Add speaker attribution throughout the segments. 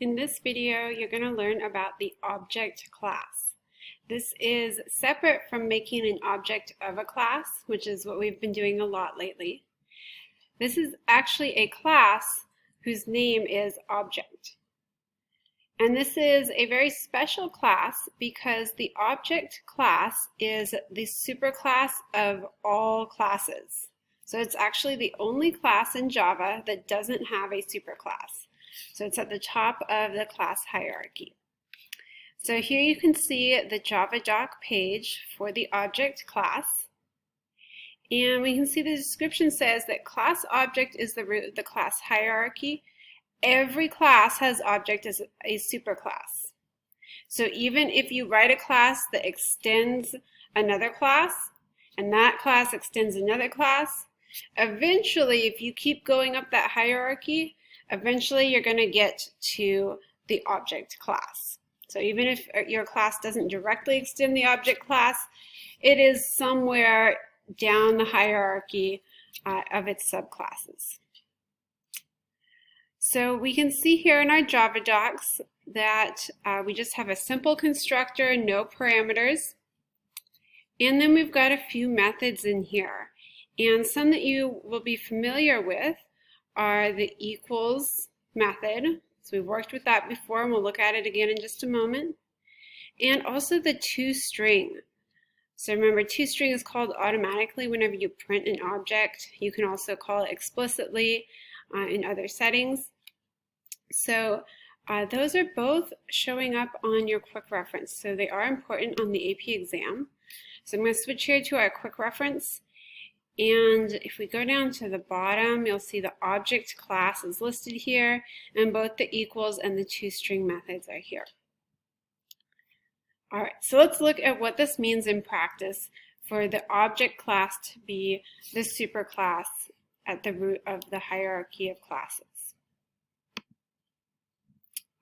Speaker 1: In this video, you're going to learn about the object class. This is separate from making an object of a class, which is what we've been doing a lot lately. This is actually a class whose name is object. And this is a very special class because the object class is the superclass of all classes. So it's actually the only class in Java that doesn't have a superclass. So it's at the top of the class hierarchy. So here you can see the Javadoc page for the object class. And we can see the description says that class object is the root of the class hierarchy. Every class has object as a superclass. So even if you write a class that extends another class, and that class extends another class, eventually, if you keep going up that hierarchy, eventually you're going to get to the object class. So even if your class doesn't directly extend the object class, it is somewhere down the hierarchy of its subclasses. So we can see here in our Javadocs that we just have a simple constructor, no parameters. And then we've got a few methods in here. And some that you will be familiar with are the equals method. So we've worked with that before and we'll look at it again in just a moment. And also the toString. So remember, toString is called automatically whenever you print an object. You can also call it explicitly in other settings. So those are both showing up on your quick reference. So they are important on the AP exam. So I'm going to switch here to our quick reference. And if we go down to the bottom, you'll see the object class is listed here, and both the equals and the toString methods are here. All right, so let's look at what this means in practice for the object class to be the superclass at the root of the hierarchy of classes.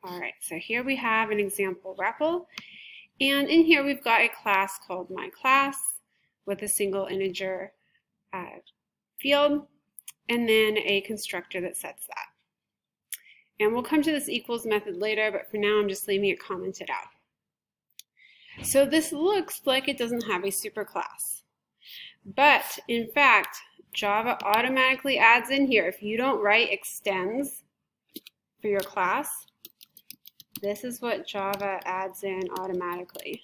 Speaker 1: All right, so here we have an example REPL, and in here we've got a class called myClass with a single integer field, and then a constructor that sets that. And we'll come to this equals method later, but for now I'm just leaving it commented out. So this looks like it doesn't have a superclass. But in fact, Java automatically adds in here, if you don't write extends for your class, this is what Java adds in automatically.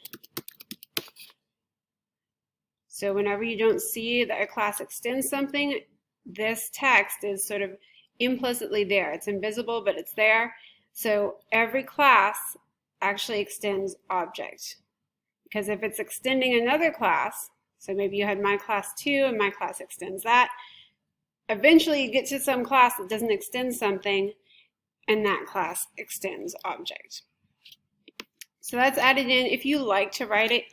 Speaker 1: So whenever you don't see that a class extends something, this text is sort of implicitly there. It's invisible, but it's there. So every class actually extends object. Because if it's extending another class, so maybe you had myClass2 and myClass extends that, eventually you get to some class that doesn't extend something, and that class extends object. So that's added in. If you like to write it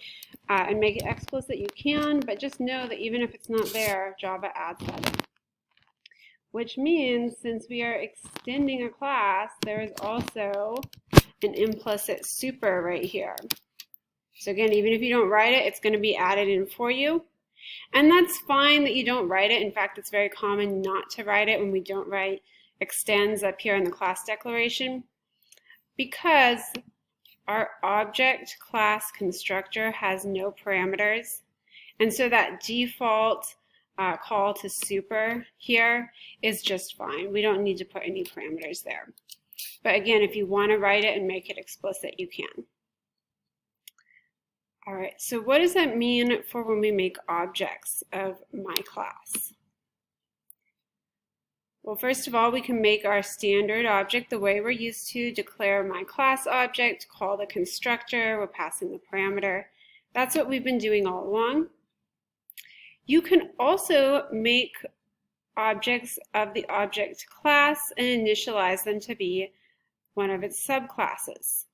Speaker 1: and make it explicit, you can, but just know that even if it's not there, Java adds that in. Which means since we are extending a class, there is also an implicit super right here. So again, even if you don't write it, it's going to be added in for you. And that's fine that you don't write it. In fact, it's very common not to write it when we don't write extends up here in the class declaration, because our object class constructor has no parameters. And so that default call to super here is just fine. We don't need to put any parameters there. But again, if you want to write it and make it explicit, you can. All right, so what does that mean for when we make objects of myClass? Well, first of all, we can make our standard object the way we're used to, declare myClass object, call the constructor, we're passing the parameter. That's what we've been doing all along. You can also make objects of the object class and initialize them to be one of its subclasses.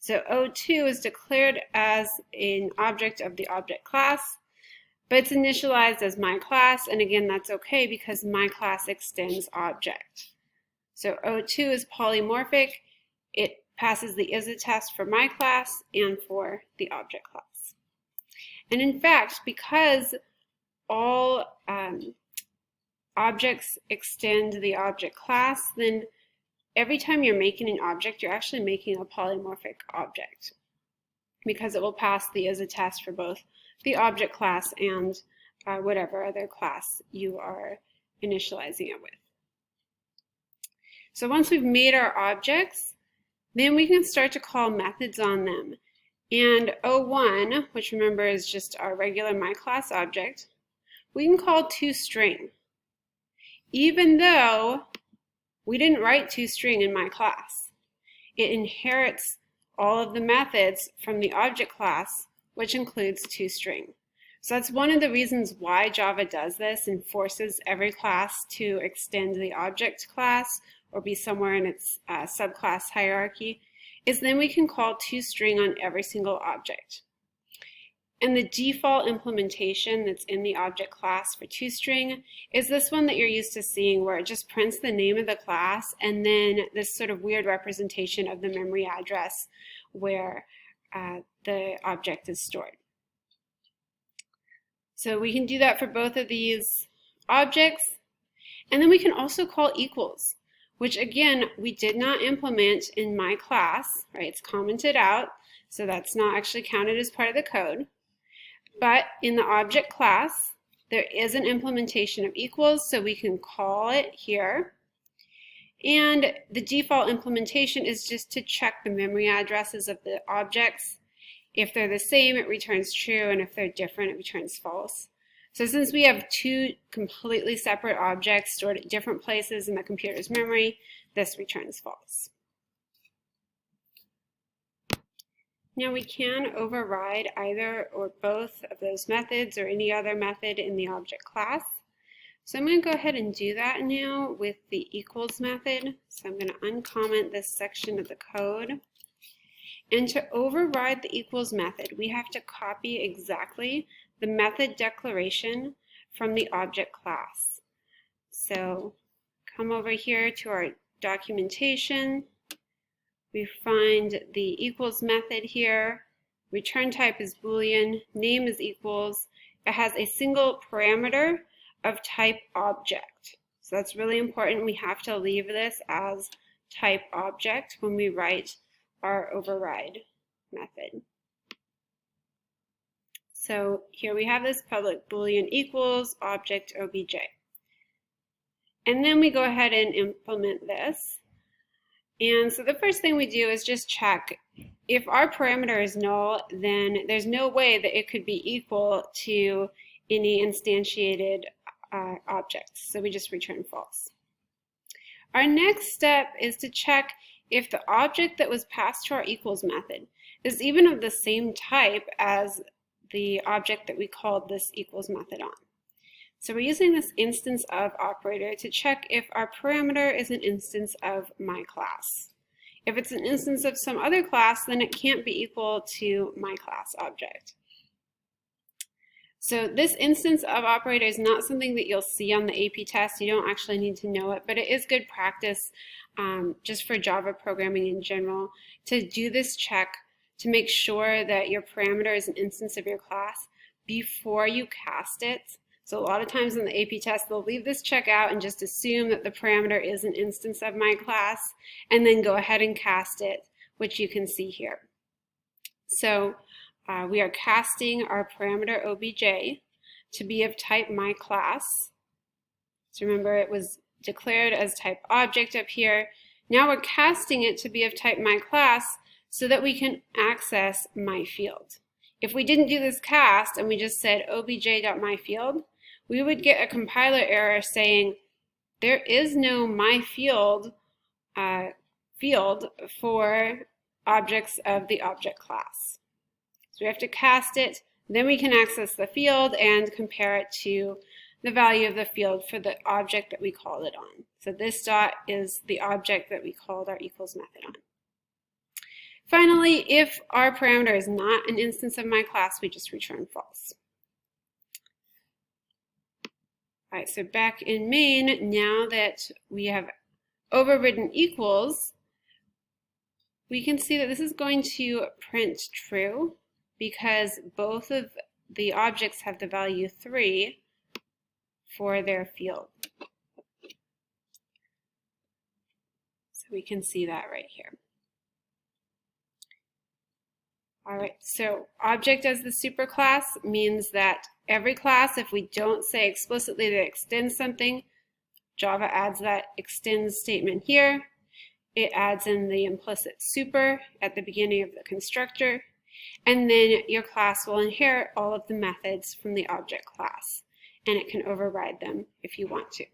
Speaker 1: So O2 is declared as an object of the object class, but it's initialized as myClass, and again, that's okay because myClass extends object. So O2 is polymorphic. It passes the ISA test for myClass and for the object class. And in fact, because all objects extend the object class, then every time you're making an object, you're actually making a polymorphic object because it will pass the as a test for both the object class and whatever other class you are initializing it with. So once we've made our objects, then we can start to call methods on them. And O1, which remember is just our regular myClass object, we can call toString, even though we didn't write toString in myClass. It inherits all of the methods from the object class, which includes toString. So that's one of the reasons why Java does this and forces every class to extend the object class or be somewhere in its subclass hierarchy, is then we can call toString on every single object. And the default implementation that's in the object class for toString is this one that you're used to seeing, where it just prints the name of the class and then this sort of weird representation of the memory address where the object is stored. So we can do that for both of these objects. And then we can also call equals, which again, we did not implement in myClass, right? It's commented out, so that's not actually counted as part of the code. But in the object class, there is an implementation of equals, so we can call it here. And the default implementation is just to check the memory addresses of the objects. If they're the same, it returns true, and if they're different, it returns false. So since we have two completely separate objects stored at different places in the computer's memory, this returns false. Now we can override either or both of those methods or any other method in the object class. So I'm going to go ahead and do that now with the equals method. So I'm going to uncomment this section of the code. And to override the equals method, we have to copy exactly the method declaration from the object class. So come over here to our documentation. We find the equals method here. Return type is Boolean, name is equals. It has a single parameter of type object. So that's really important. We have to leave this as type object when we write our override method. So here we have this public Boolean equals object obj. And then we go ahead and implement this. And so the first thing we do is just check if our parameter is null, then there's no way that it could be equal to any instantiated objects. So we just return false. Our next step is to check if the object that was passed to our equals method is even of the same type as the object that we called this equals method on. So we're using this instance of operator to check if our parameter is an instance of my class. If it's an instance of some other class, then it can't be equal to my class object. So this instance of operator is not something that you'll see on the AP test. You don't actually need to know it, but it is good practice just for Java programming in general to do this check to make sure that your parameter is an instance of your class before you cast it. So a lot of times in the AP test, they'll leave this check out and just assume that the parameter is an instance of my class, and then go ahead and cast it, which you can see here. So we are casting our parameter obj to be of type my class. So remember, it was declared as type object up here. Now we're casting it to be of type my class so that we can access my field. If we didn't do this cast and we just said obj.myfield, we would get a compiler error saying there is no my field field for objects of the object class. So we have to cast it, then we can access the field and compare it to the value of the field for the object that we called it on. So this dot is the object that we called our equals method on. Finally, if our parameter is not an instance of my class, we just return false. All right, so back in main, now that we have overridden equals, we can see that this is going to print true because both of the objects have the value 3 for their field. So We can see that right here. All right, so object as the superclass means that every class, if we don't say explicitly that it extends something, Java adds that extends statement here. It adds in the implicit super at the beginning of the constructor, and then your class will inherit all of the methods from the object class, and it can override them if you want to.